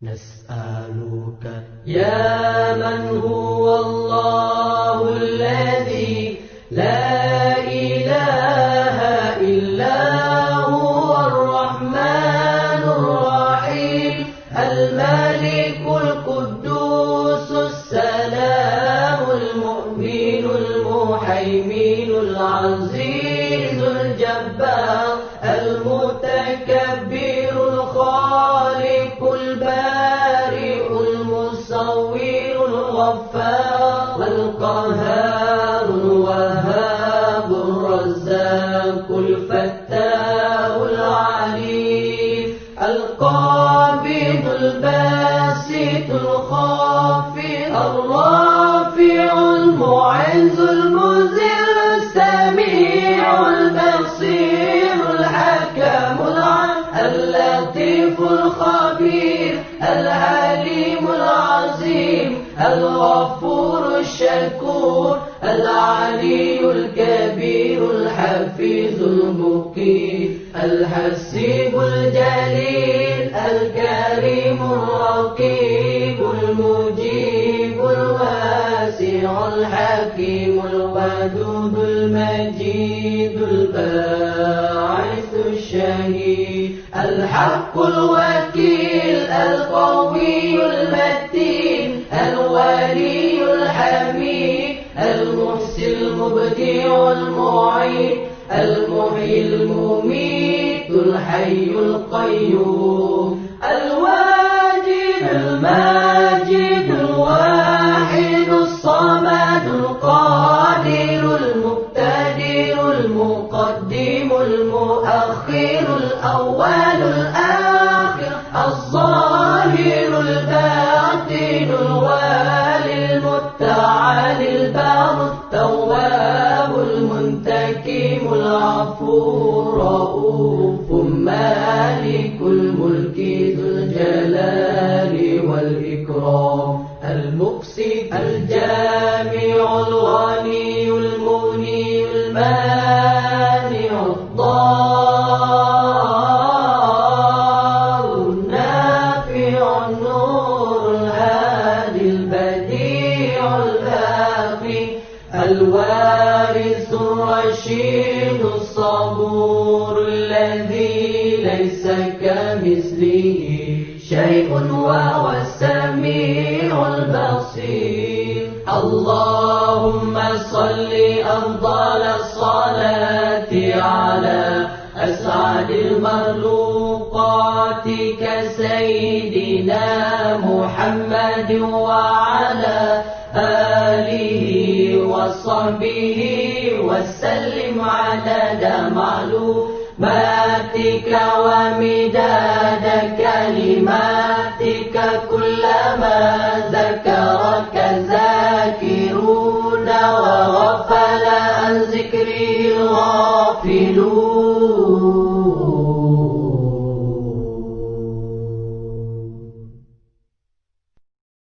نسألك يا من هو الله الذي لا إله إلا هو الرحمن الرحيم الملك القدوس السلام المؤمن المهيمن العزيز الجبار المتكبر الخالق البارئ المصور الغفار القهار الوهاب الرزاق الفتاح العليم القابض الباسط الخافض الرافع المعز المذل السميع البصير الحكم اللطيف الخبير العليم العظيم الغفور الشكور العلي الكبير الحفيظ المقيم الحسيب الجليل الكريم الرقيب المجيب الواسع الحكيم الودود المجيد الباعث الشهيد الحق الوكيل القوي المتين الولي الحميد المحسن المبدع المعيد المحيي المميت الحي القيوم الواجد الماجد الواحد الصمد القادر المقتدر المقدم المؤخر الأول الآخر الظاهر الباطن الوالي المتعالي البار التواب المنتقم العفو الرؤوف مالك الملك ذو الجلال والإكرام المقسط الجامع الغني المغني المانع الضار النافع النور الهادي البديع الباقي الوارث الرشيد الصبور الذي ليس كمثله شيء وهو السميع البصير اللهم صل أفضل الصلاة على أسعد المخلوقات كسيدنا محمد وعلى آله وصحبه وسلم عدد معلوماتك ومداد كلماتك كلما ذكرك ذاكرون وغفل عن ذكره الغافلون